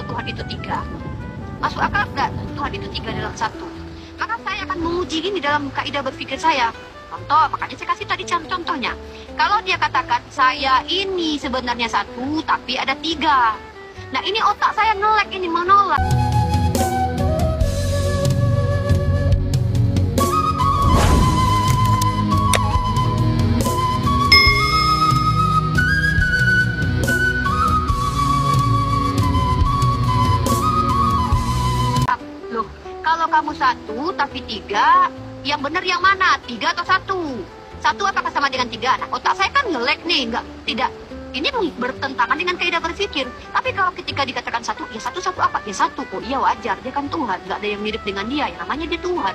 kalau Tuhan itu tiga? Masuk akal nggak Tuhan itu tiga dalam satu? Maka saya akan menguji ini dalam kaidah berpikir saya. Contoh, makanya saya kasih tadi contohnya. Kalau dia katakan saya ini sebenarnya satu tapi ada tiga. Nah ini otak saya ngelek ini menolak. Loh, kalau kamu satu tapi tiga, yang benar yang mana? Tiga atau satu? Satu apakah sama dengan tiga? Nah, otak saya kan ngelek nih, tidak. Ini bertentangan dengan kaidah berpikir. Tapi kalau ketika dikatakan satu, ya satu apa? Ya satu. Oh iya wajar, dia kan Tuhan. Nggak ada yang mirip dengan dia, yang namanya dia Tuhan.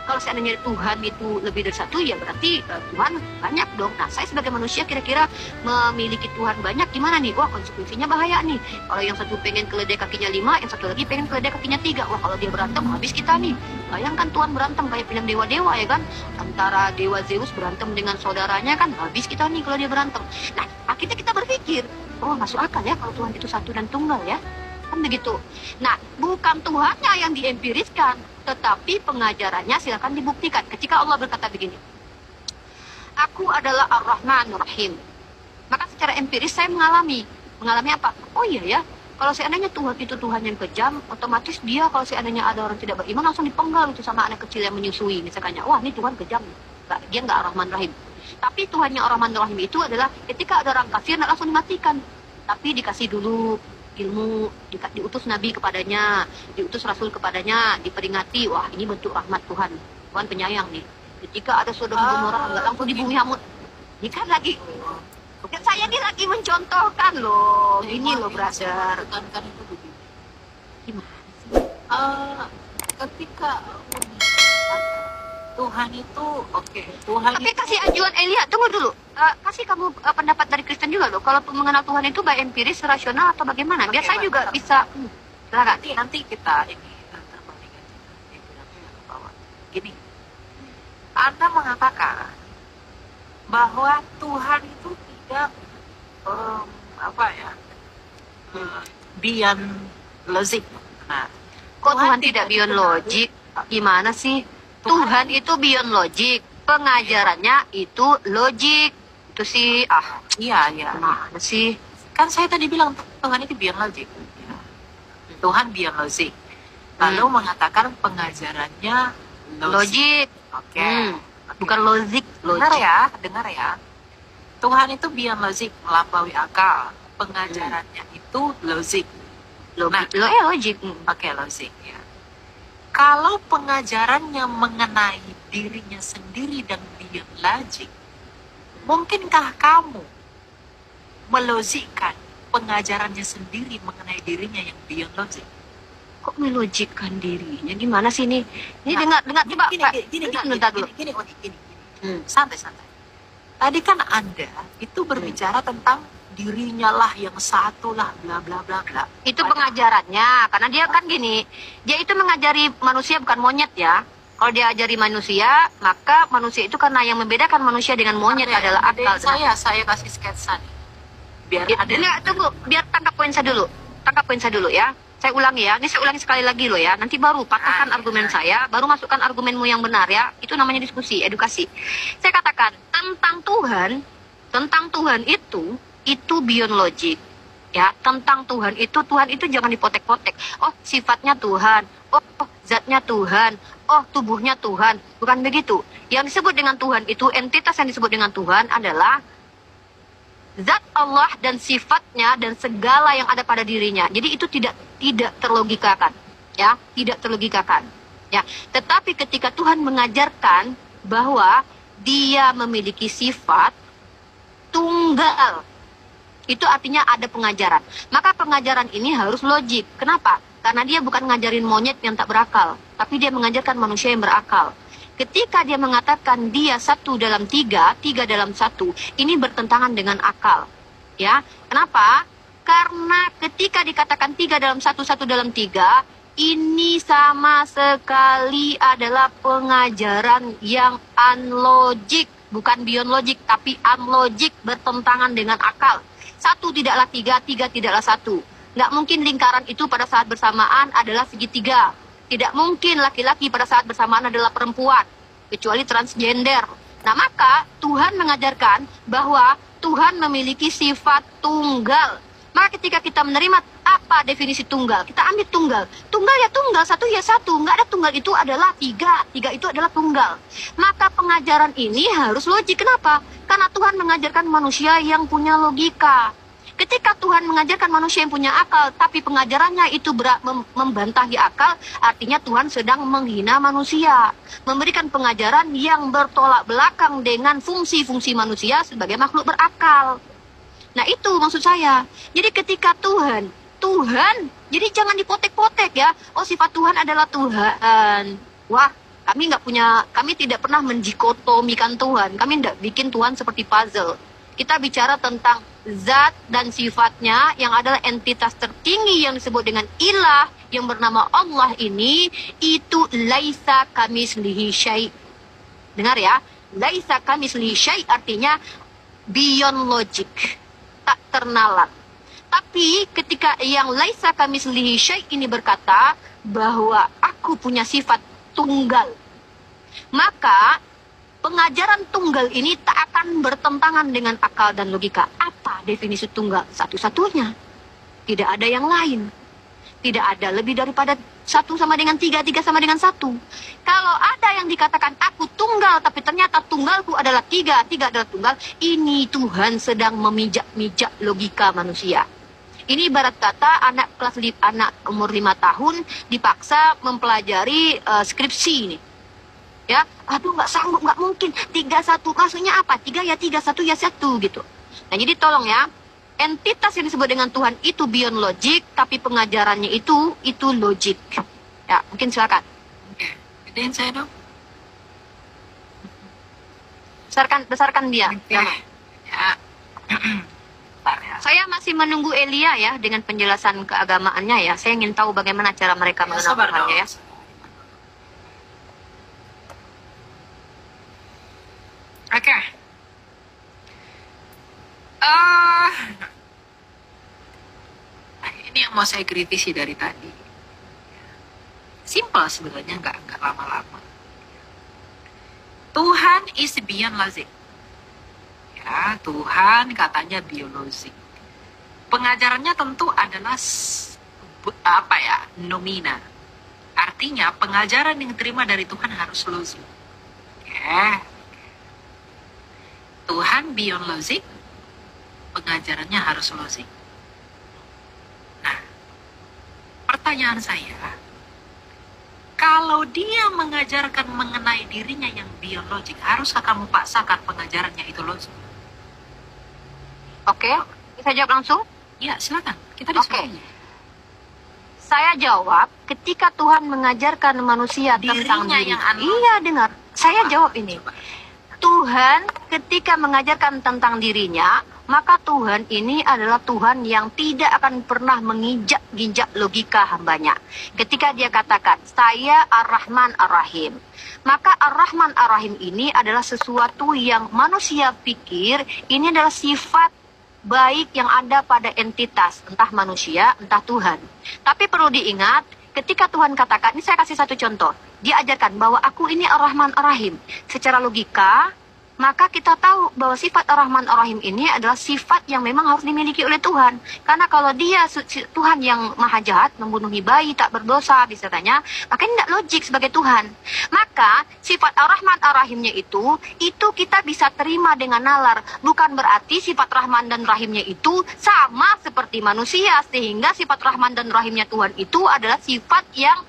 Kalau seandainya Tuhan itu lebih dari satu, ya berarti Tuhan banyak dong. Nah, saya sebagai manusia kira-kira memiliki Tuhan banyak gimana nih? Wah, konsekuensinya bahaya nih. Kalau yang satu pengen keledai kakinya 5, yang satu lagi pengen keledai kakinya 3. Wah, kalau dia berantem, habis kita nih. Bayangkan Tuhan berantem kayak film dewa-dewa ya kan? Antara dewa Zeus berantem dengan saudaranya kan, habis kita nih kalau dia berantem. Nah, akhirnya kita berpikir, oh masuk akal ya kalau Tuhan itu satu dan tunggal ya. Kan begitu. Nah, bukan Tuhannya yang diempiriskan, tetapi pengajarannya silakan dibuktikan. Ketika Allah berkata begini, aku adalah Ar-Rahman Ar-Rahim, maka secara empiris saya mengalami apa? Oh iya ya, kalau seandainya Tuhan itu Tuhan yang kejam, otomatis dia kalau seandainya ada orang tidak beriman langsung dipenggal itu sama anak kecil yang menyusui misalnya. Wah, ini Tuhan kejam, dia nggak Ar-Rahman Ar-Rahim. Tapi Tuhannya Ar-Rahman Ar-Rahim itu adalah ketika ada orang kafir langsung dimatikan, tapi dikasih dulu ilmu, diutus nabi kepadanya, diutus rasul kepadanya, diperingati, wah ini bentuk rahmat Tuhan, Tuhan penyayang nih. Ketika ada Sodom Gomora nggak langsung dibumi hamut. Ini kan lagi, bukan saya ini lagi mencontohkan loh, ini loh brother. Kan itu begini. Gimana? Ketika Tuhan itu Tuhan Tapi itu, kasih ajuan Elia, tunggu dulu. Kasih kamu pendapat dari Kristen juga loh. Kalau mengenal Tuhan itu by empiris, rasional atau bagaimana? Biar saya juga bisa. Silakan. nanti kita ini terbandingkan ke bawah. Gini, Anda mengatakan bahwa Tuhan itu tidak beyond logic. Nah, Kok Tuhan tidak beyond logic? Gimana sih? Tuhan itu beyond logic. Pengajarannya itu logik. Itu sih, iya. mana sih? Kan saya tadi bilang Tuhan itu beyond logic. Ya. Tuhan beyond logic. Lalu mengatakan pengajarannya Logik. Oke. Bukan logik. Dengar ya. Tuhan itu beyond logic, melampaui akal. Pengajarannya itu logik. Logik. Oke, logik ya. Kalau pengajarannya mengenai dirinya sendiri dan beyond logic, mungkinkah kamu melogikkan pengajarannya sendiri mengenai dirinya yang beyond logic? Kok melogikkan dirinya? Gimana sih ini? Ini dengar coba Gini. Santai. Tadi kan Anda itu berbicara tentang dirinya lah yang satu lah, bla bla bla bla. Itu pengajarannya, karena dia kan gini, dia itu mengajari manusia bukan monyet ya. Kalau dia ajari manusia, maka manusia itu karena yang membedakan manusia dengan monyet adalah akal. Saya kasih sketsa nih. Biar ada. Enggak, tunggu, biar tangkap poin saya dulu ya. Saya ulangi ya, ini saya ulangi sekali lagi loh ya. Nanti baru patahkan argumen saya, baru masukkan argumenmu yang benar ya. Itu namanya diskusi, edukasi. Saya katakan tentang Tuhan itu beyond logic. Ya, tentang Tuhan itu jangan dipotek-potek. Oh, sifatnya Tuhan. Oh, zatnya Tuhan. Oh, tubuhnya Tuhan. Bukan begitu. Yang disebut dengan Tuhan itu, entitas yang disebut dengan Tuhan adalah zat Allah dan sifatnya dan segala yang ada pada dirinya. Jadi itu tidak terlogikakan, ya, tidak terlogikakan. Ya, tetapi ketika Tuhan mengajarkan bahwa Dia memiliki sifat tunggal, itu artinya ada pengajaran. Maka pengajaran ini harus logik. Kenapa? Karena dia bukan ngajarin monyet yang tak berakal, tapi dia mengajarkan manusia yang berakal. Ketika dia mengatakan dia satu dalam tiga, tiga dalam satu, ini bertentangan dengan akal. Ya, kenapa? Karena ketika dikatakan tiga dalam satu, satu dalam tiga, ini sama sekali adalah pengajaran yang unlogik, bukan beyond logic, tapi unlogik, bertentangan dengan akal. Satu tidaklah tiga, tiga tidaklah satu. Nggak mungkin lingkaran itu pada saat bersamaan adalah segitiga. Tidak mungkin laki-laki pada saat bersamaan adalah perempuan, kecuali transgender. Nah, maka Tuhan mengajarkan bahwa Tuhan memiliki sifat tunggal. Maka ketika kita menerima apa definisi tunggal, kita ambil tunggal. Tunggal ya tunggal, satu ya satu. Nggak ada tunggal itu adalah tiga. Tiga itu adalah tunggal. Maka pengajaran ini harus logik. Kenapa? Karena Tuhan mengajarkan manusia yang punya logika. Ketika Tuhan mengajarkan manusia yang punya akal, tapi pengajarannya itu membantahi akal, artinya Tuhan sedang menghina manusia. Memberikan pengajaran yang bertolak belakang dengan fungsi-fungsi manusia sebagai makhluk berakal. Nah, itu maksud saya. Jadi ketika Tuhan, jadi jangan dipotek-potek ya. Oh, sifat Tuhan adalah Tuhan. Wah, kami tidak pernah mendikotomikan Tuhan. Kami tidak bikin Tuhan seperti puzzle. Kita bicara tentang zat dan sifatnya yang adalah entitas tertinggi yang disebut dengan ilah yang bernama Allah ini, itu laisa kamislihi syai'. Dengar ya, laisa kamislihi syai' artinya beyond logic, tak ternalar. Tapi ketika yang laisa kamislihi syai' ini berkata bahwa aku punya sifat tunggal, maka pengajaran tunggal ini tak akan bertentangan dengan akal dan logika. Apa definisi tunggal? Satu-satunya. Tidak ada yang lain. Tidak ada lebih daripada satu sama dengan tiga, tiga sama dengan satu. Kalau ada yang dikatakan aku tunggal, tapi ternyata tunggalku adalah tiga, tiga adalah tunggal, ini Tuhan sedang memijak-mijak logika manusia. Ini ibarat kata anak umur 5 tahun dipaksa mempelajari skripsi ini. Ya, aduh nggak sanggup, nggak mungkin. 3-1, maksudnya apa? 3 ya 3, 1 ya 1 gitu. Nah, jadi tolong ya, entitas yang disebut dengan Tuhan itu beyond logic, tapi pengajarannya itu logik. Ya, mungkin silakan. Gedein saya dong. Besarkan dia. Ya. Bentar ya. Saya masih menunggu Elia ya dengan penjelasan keagamaannya ya. Saya ingin tahu bagaimana cara mereka mengenal Sabar Tuhannya dong. ya. Oke. Ini yang mau saya kritisi dari tadi. Simple sebenarnya, nggak lama-lama. Tuhan is beyond logic. Ya, Tuhan katanya biologi. Pengajarannya tentu adalah nomina. Artinya pengajaran yang diterima dari Tuhan harus logik. Oke. Tuhan beyond logic, pengajarannya harus logik. Nah, pertanyaan saya, kalau dia mengajarkan mengenai dirinya yang beyond logic, haruskah kamu paksakan pengajarannya itu logik? Oke, bisa jawab langsung? Ya, silakan. Kita Oke. diskusi. Saya jawab, ketika Tuhan mengajarkan manusia tentang Dirinya diri. yang unlogic. Iya, dengar. Saya jawab ini. Coba. Tuhan ketika mengajarkan tentang dirinya, maka Tuhan ini adalah Tuhan yang tidak akan pernah menginjak-injak logika hambanya. Ketika dia katakan, saya Ar-Rahman Ar-Rahim, maka Ar-Rahman Ar-Rahim ini adalah sesuatu yang manusia pikir ini adalah sifat baik yang ada pada entitas, entah manusia, entah Tuhan. Tapi perlu diingat, ketika Tuhan katakan, ini saya kasih satu contoh, dia ajarkan bahwa aku ini Ar-Rahman Ar-Rahim. Secara logika, maka kita tahu bahwa sifat Ar-Rahman Ar-Rahim ini adalah sifat yang memang harus dimiliki oleh Tuhan. Karena kalau dia Tuhan yang maha jahat, membunuhi bayi, tak berdosa, misalnya, maka ini tidak logik sebagai Tuhan. Maka sifat Ar-Rahman Ar-Rahimnya itu kita bisa terima dengan nalar. Bukan berarti sifat Rahman dan Rahimnya itu sama seperti manusia. Sehingga sifat Rahman dan Rahimnya Tuhan itu adalah sifat yang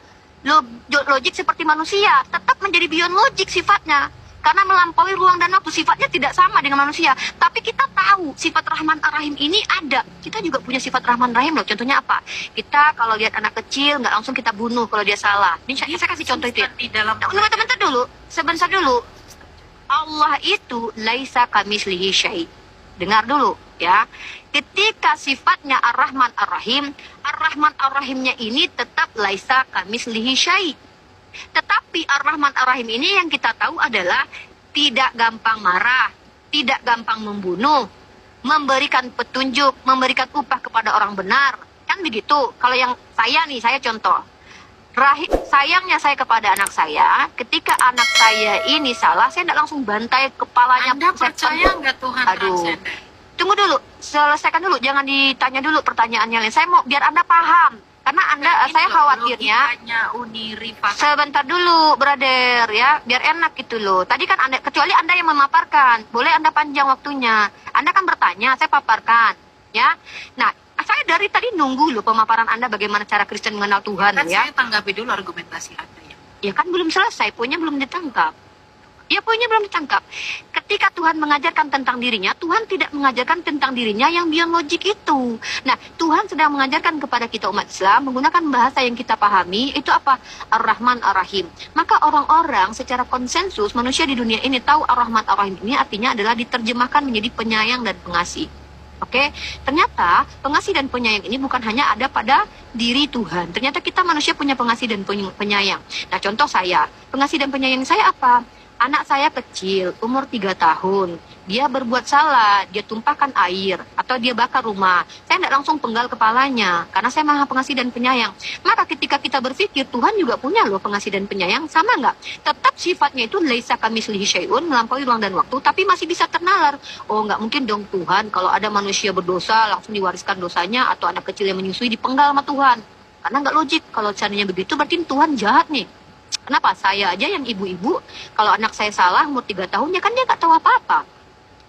logik seperti manusia. Tetap menjadi beyond logik sifatnya. Karena melampaui ruang dan waktu, sifatnya tidak sama dengan manusia. Tapi kita tahu sifat Rahman Ar-Rahim ini ada. Kita juga punya sifat Rahman Rahim loh. Contohnya apa? Kita kalau lihat anak kecil, nggak langsung kita bunuh kalau dia salah. Ini saya kasih contoh itu ya. Di dalam Sebentar dulu. Sebentar dulu. Allah itu laisa kamislihi syai'. Dengar dulu ya. Ketika sifatnya Ar-Rahman Ar-Rahim, Ar-Rahman Ar-Rahimnya ini tetap laisa kamislihi syai'. Tetapi Ar-Rahman Ar-Rahim ini yang kita tahu adalah tidak gampang marah, tidak gampang membunuh, memberikan petunjuk, memberikan upah kepada orang benar. Kan begitu. Kalau yang saya nih, saya contoh. Sayangnya saya kepada anak saya, ketika anak saya ini salah, saya tidak langsung bantai kepalanya. Anda percaya nggak Tuhan Aduh. transenden? Tunggu dulu, selesaikan dulu, jangan ditanya dulu pertanyaannya lain. Saya mau biar Anda paham, karena saya khawatirnya. Sebentar dulu, brother, ya, biar enak gitu loh. Tadi kan Anda, kecuali Anda yang memaparkan, boleh Anda panjang waktunya. Anda kan bertanya, saya paparkan, ya. Nah, saya dari tadi nunggu loh pemaparan Anda bagaimana cara Kristen mengenal Tuhan, Kan ya. saya tanggapi dulu argumentasi Anda ya. Ya kan belum selesai, poinnya belum ditangkap. Ya poinnya belum ditangkap. Ketika Tuhan mengajarkan tentang dirinya, Tuhan tidak mengajarkan tentang dirinya yang biologik itu. Nah, Tuhan sedang mengajarkan kepada kita umat Islam menggunakan bahasa yang kita pahami, itu apa? Ar-Rahman Ar-Rahim. Maka orang-orang secara konsensus manusia di dunia ini tahu Ar-Rahman Ar-Rahim ini artinya adalah diterjemahkan menjadi penyayang dan pengasih. Oke, ternyata pengasih dan penyayang ini bukan hanya ada pada diri Tuhan. Ternyata kita manusia punya pengasih dan penyayang. Nah, contoh saya, pengasih dan penyayang saya apa? Anak saya kecil, umur 3 tahun. Dia berbuat salah, dia tumpahkan air, atau dia bakar rumah. Saya tidak langsung penggal kepalanya, karena saya maha pengasih dan penyayang. Maka ketika kita berpikir, Tuhan juga punya loh pengasih dan penyayang, sama nggak? Tetap sifatnya itu laisa kamitslihi syai'un, melampaui ruang dan waktu, tapi masih bisa ternalar. Oh, nggak mungkin dong Tuhan, kalau ada manusia berdosa, langsung diwariskan dosanya, atau anak kecil yang menyusui dipenggal sama Tuhan. Karena nggak logik, kalau seandainya begitu, berarti Tuhan jahat nih. Kenapa? Saya aja yang ibu-ibu, kalau anak saya salah umur 3 tahun, ya kan dia nggak tahu apa-apa.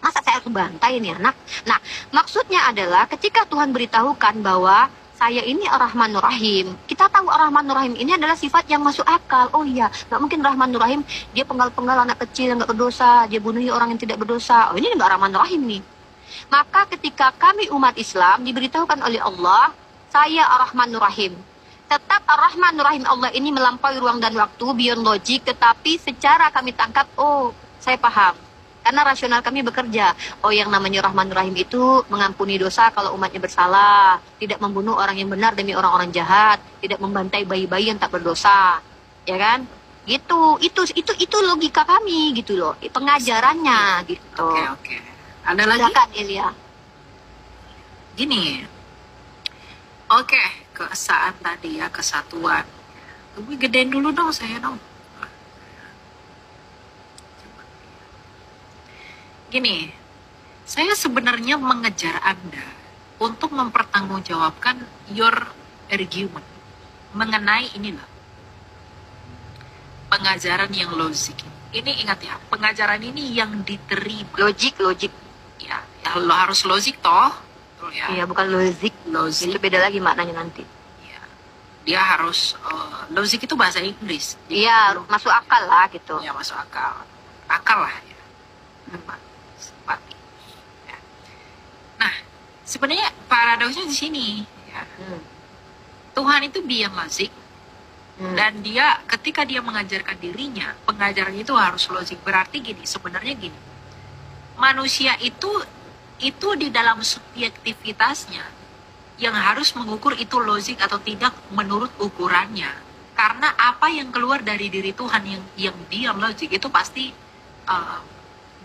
Masa saya harus bantai nih anak? Nah, maksudnya adalah ketika Tuhan beritahukan bahwa saya ini Ar-Rahman Ar-Rahim, kita tahu Ar-Rahman Ar-Rahim ini adalah sifat yang masuk akal. Oh iya, nggak mungkin Ar-Rahman Ar-Rahim, dia penggal-penggal anak kecil yang nggak berdosa, dia bunuhi orang yang tidak berdosa. Oh, ini nggak Ar-Rahman Ar-Rahim nih. Maka ketika kami umat Islam diberitahukan oleh Allah, saya Ar-Rahman Ar-Rahim. Tetap Ar-Rahman Ar-Rahim Allah ini melampaui ruang dan waktu, beyond logik, tetapi secara kami tangkap, oh, saya paham. Karena rasional kami bekerja. Oh, yang namanya Rahman Ar-Rahim itu mengampuni dosa kalau umatnya bersalah, tidak membunuh orang yang benar demi orang-orang jahat, tidak membantai bayi-bayi yang tak berdosa. Ya kan? Gitu. Itu logika kami gitu loh. Pengajarannya gitu. Oke. Ada lagi? Silakan, Ilya. Gini. Oke. Keesaan tadi ya, kesatuan. Tapi gedein dulu dong saya dong. Gini, saya sebenarnya mengejar Anda untuk mempertanggungjawabkan your argument mengenai inilah pengajaran yang logik. Ini ingat ya, pengajaran ini yang diterima. Logik. Ya lo harus logik toh. Ya. Iya, bukan logik. Itu beda lagi maknanya nanti. Ya. Dia harus logik itu bahasa Inggris. Iya, masuk akal lah gitu. Ya, masuk akal. Akal lah ya. Simpati. Ya. Nah, sebenarnya paradoksnya di sini ya. Tuhan itu beyond logik. Dan dia ketika dia mengajarkan dirinya, pengajaran itu harus logik. Berarti gini, sebenarnya gini. Manusia itu di dalam subjektivitasnya yang harus mengukur itu logik atau tidak menurut ukurannya. Karena apa yang keluar dari diri Tuhan yang beyond logik itu pasti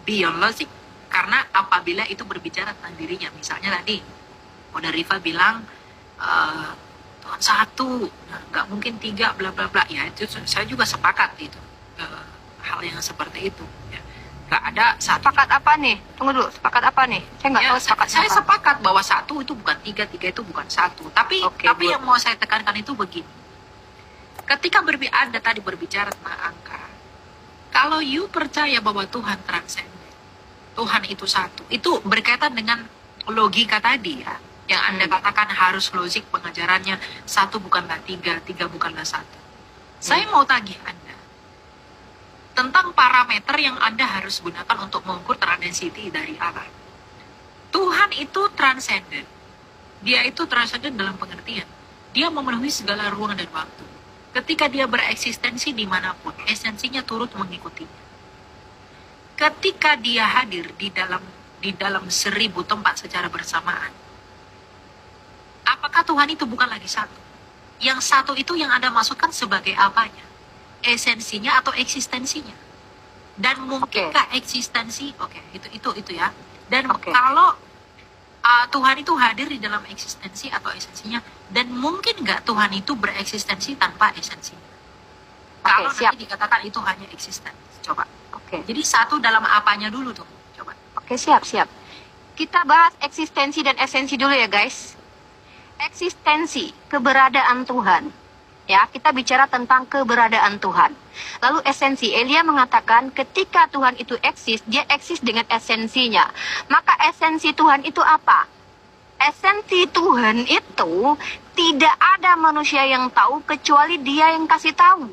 beyond logik. Karena apabila itu berbicara tentang dirinya, misalnya tadi Moda Rifa bilang Tuhan satu, nggak mungkin 3, bla bla bla. Ya itu saya juga sepakat itu hal yang seperti itu. Ya. Gak ada sepakat apa nih? Tunggu dulu, sepakat apa nih? Saya nggak tahu sepakat. Saya sepakat bahwa 1 itu bukan 3, 3 itu bukan 1. Tapi yang mau saya tekankan itu begini. Ketika Anda tadi berbicara tentang angka, kalau you percaya bahwa Tuhan transenden, Tuhan itu 1, itu berkaitan dengan logika tadi ya, yang Anda katakan harus logik pengajarannya 1 bukanlah 3, 3 bukanlah 1. Saya mau tagih Anda tentang parameter yang Anda harus gunakan untuk mengukur transcendentity dari Allah. Tuhan itu transenden. Dia itu transenden dalam pengertian. Dia memenuhi segala ruang dan waktu. Ketika dia bereksistensi dimanapun, esensinya turut mengikutinya. Ketika dia hadir di dalam 1000 tempat secara bersamaan, apakah Tuhan itu bukan lagi 1? Yang 1 itu yang Anda masukkan sebagai apanya? Esensinya atau eksistensinya. Dan mungkinkah eksistensi itu ya. Dan Tuhan itu hadir di dalam eksistensi atau esensinya, dan mungkin nggak Tuhan itu bereksistensi tanpa esensi? Kalau siap. nanti dikatakan itu hanya eksisten, coba. Oke. Jadi satu dalam apanya dulu tuh, coba. Oke, siap. Kita bahas eksistensi dan esensi dulu ya, guys. Eksistensi, keberadaan Tuhan. Ya, kita bicara tentang keberadaan Tuhan. Lalu esensi, Elia mengatakan ketika Tuhan itu eksis, dia eksis dengan esensinya. Maka esensi Tuhan itu apa? Esensi Tuhan itu tidak ada manusia yang tahu kecuali dia yang kasih tahu.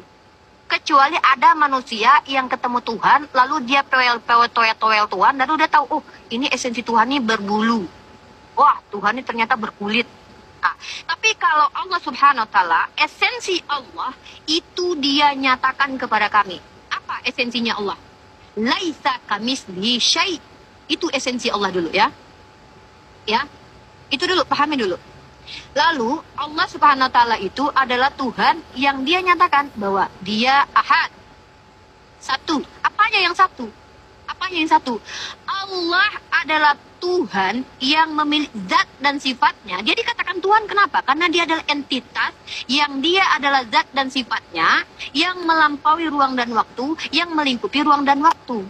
Kecuali ada manusia yang ketemu Tuhan, lalu dia toel Tuhan, lalu dia tahu, oh ini esensi Tuhan ini berbulu. Wah, Tuhan ini ternyata berkulit. Nah, tapi kalau Allah Subhanahu Wa Taala, esensi Allah itu dia nyatakan kepada kami. Apa esensinya Allah? Laisa kamislihi syai'. Itu esensi Allah dulu ya. Ya, itu dulu, pahami dulu. Lalu Allah Subhanahu Wa Taala itu adalah Tuhan yang dia nyatakan bahwa dia ahad. Satu. Apanya yang satu? Apanya yang satu? Allah adalah Tuhan yang memiliki zat dan sifatnya. Dia dikatakan Tuhan kenapa? Karena dia adalah entitas yang dia adalah zat dan sifatnya yang melampaui ruang dan waktu, yang melingkupi ruang dan waktu.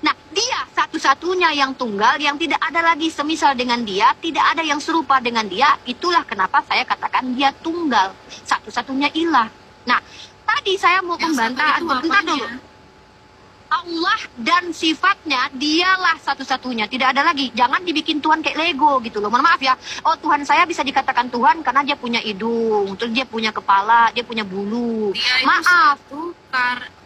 Nah, dia satu-satunya yang tunggal, yang tidak ada lagi semisal dengan dia, tidak ada yang serupa dengan dia. Itulah kenapa saya katakan dia tunggal, satu-satunya ilah. Nah, tadi saya mau membantah, bentar dulu. Allah dan sifatnya dialah satu-satunya, tidak ada lagi. Jangan dibikin Tuhan kayak Lego gitu loh. Mohon maaf ya. Oh, Tuhan saya bisa dikatakan Tuhan karena dia punya hidung, terus dia punya kepala, dia punya bulu. Maaf.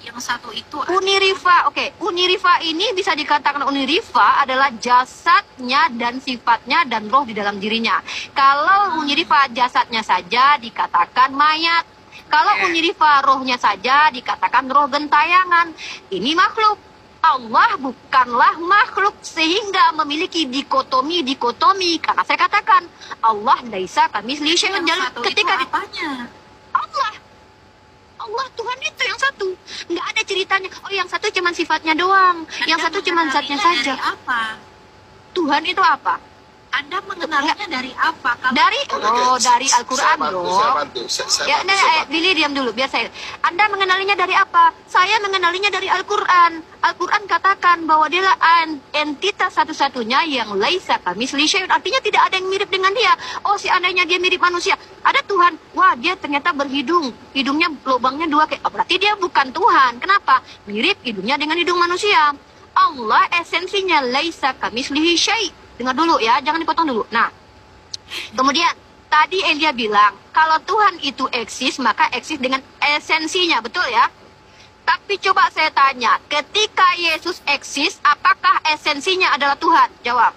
Yang satu itu Unirifa, oke. Unirifa ini bisa dikatakan Unirifa adalah jasadnya dan sifatnya dan roh di dalam dirinya. Kalau Unirifa jasadnya saja dikatakan mayat. Kalau Unirifa rohnya saja dikatakan roh gentayangan. Ini makhluk. Allah bukanlah makhluk sehingga memiliki dikotomi. Karena saya katakan Allah laisa kamitslihi syai'un. Ketika apanya? Allah Tuhan itu yang satu. Nggak ada ceritanya. Oh, yang satu cuma sifatnya doang. Yang satu cuma zatnya saja. Dari apa? Tuhan itu apa? Anda mengenalnya dari apa? Dari Al-Quran dong. Ya, Lili diam dulu, biar saya. Anda mengenalinya dari apa? Saya mengenalinya dari Al-Quran. Al-Quran katakan bahwa dia entitas satu-satunya yang laisa kamitslihi syai'un. Artinya tidak ada yang mirip dengan dia. Oh, seandainya dia mirip manusia. Ada Tuhan. Wah, dia ternyata berhidung. Hidungnya lubangnya dua. Berarti dia bukan Tuhan. Kenapa? Mirip hidungnya dengan hidung manusia. Allah esensinya laisa kamitslihi syai'. Dengar dulu ya, jangan dipotong dulu. Nah, kemudian tadi Elia bilang, kalau Tuhan itu eksis, maka eksis dengan esensinya, betul ya? Tapi coba saya tanya, ketika Yesus eksis, apakah esensinya adalah Tuhan? Jawab.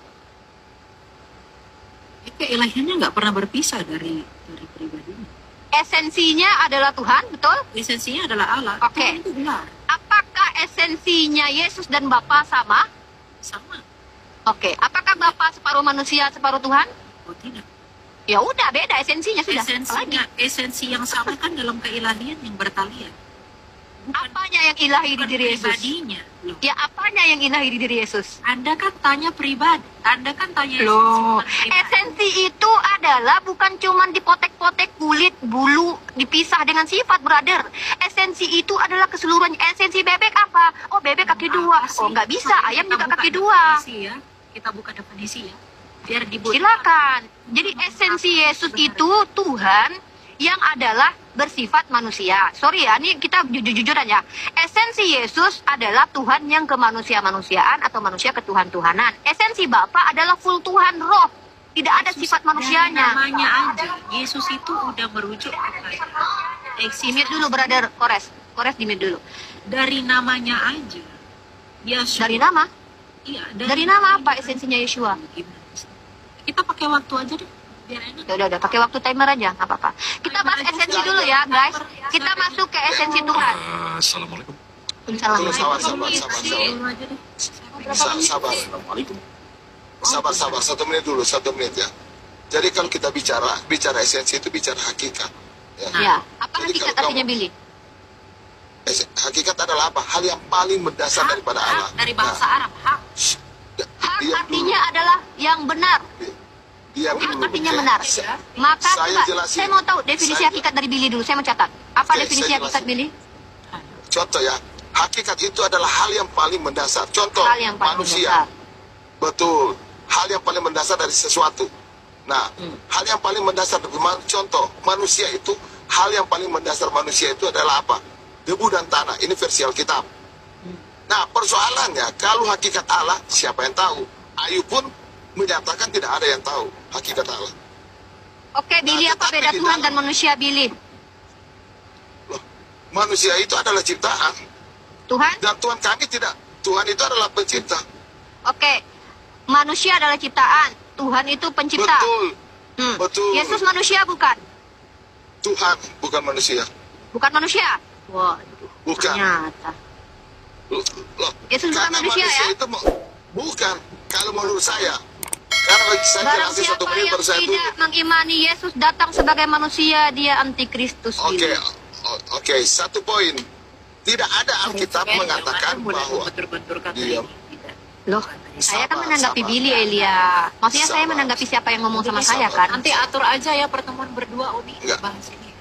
Keilahiannya nggak pernah berpisah dari pribadinya. Esensinya adalah Tuhan, betul? Esensinya adalah Allah. Oke. Apakah esensinya Yesus dan Bapa sama? Sama. Oke, apakah Bapa separuh manusia, separuh Tuhan? Oh, tidak. Ya udah, beda esensinya sudah. Esensi yang sama kan dalam keilahian yang bertalian. Apanya yang ilahi di diri Yesus? Pribadinya. Loh. Ya, apanya yang ilahi di diri Yesus? Anda kan tanya pribadi. Anda kan tanya Loh, esensi itu adalah bukan cuma dipotek-potek kulit, bulu, dipisah dengan sifat, brother. Esensi itu adalah keseluruhan. Esensi bebek apa? Oh, bebek kaki dua. Oh, nggak bisa. Ayam juga kaki dua. Ya. Kita buka definisi ya. Biar dibuat. Silakan. Jadi esensi Yesus itu Tuhan yang adalah bersifat manusia. Sorry ya, ini kita jujur-jujuran ya. Esensi Yesus adalah Tuhan yang kemanusia-manusiaan atau manusia ketuhan-tuhanan. Esensi Bapa adalah full Tuhan roh. Tidak ada sifat manusianya. Namanya aja, Yesus itu udah merujuk kepada Dimit dulu, brother. Kores dimit dulu. Dari namanya aja. Yesus. Dari nama? Iya. Dari nama apa esensinya Yeshua? Kita pakai waktu aja deh. Biar enak. Ya udah, pakai waktu timer aja, nggak apa-apa. Kita bahas esensi dulu ya, guys. Kita masuk ke esensi Tuhan. Assalamualaikum. Sabar, 1 menit dulu, 1 menit ya. Jadi kalau kita bicara esensi itu bicara hakikat. Ya, apa hakikat artinya, Billy? Hakikat adalah apa? Hal yang paling mendasar daripada Allah. Dari bahasa Arab, hak. hak Diam artinya adalah yang benar. Diam Hak dulu. artinya benar. Maka Saya coba, jelasin. saya mau tahu definisi Saya- hakikat dari Billy dulu. Saya mau catat. Apa Oke, definisi saya hakikat jelasin. Billy? Contoh ya, hakikat itu adalah hal yang paling mendasar. Contoh, Hal yang paling manusia. besar. Betul. Hal yang paling mendasar dari sesuatu. Nah, hal yang paling mendasar dari contoh, manusia itu, hal yang paling mendasar manusia itu adalah apa? Debu dan tanah. Ini versi Alkitab. Nah, persoalannya, kalau hakikat Allah, siapa yang tahu? Ayub pun menyatakan tidak ada yang tahu hakikat Allah. Oke, Billy, apa tetapi beda di Tuhan dalam- dan manusia, Billy? Loh, manusia itu adalah ciptaan. Tuhan? Dan Tuhan kami tidak. Tuhan itu adalah pencipta. Oke. Manusia adalah ciptaan. Tuhan itu pencipta. Betul. Hmm. Betul. Yesus manusia bukan? Tuhan, bukan manusia. Bukan manusia? Wah, Bukan. ternyata. Loh, Yesus bukan karena manusia, ya? itu bukan. Kalau menurut saya, karena saya Barang jelasin satu siapa menit yang baru saya tidak dulu. mengimani Yesus datang sebagai manusia, dia antikristus. Oke, Billy. oke, satu poin. Tidak ada Alkitab mengatakan bahwa bentur-benturkan Diam. tidak. Loh, saya kan Sabar, menanggapi sabar. Billy, Elia. Maksudnya saya Sabar. menanggapi siapa yang ngomong sama saya Sabar. kan? Nanti atur aja ya pertemuan berdua, Obi. Enggak. Bahas ini.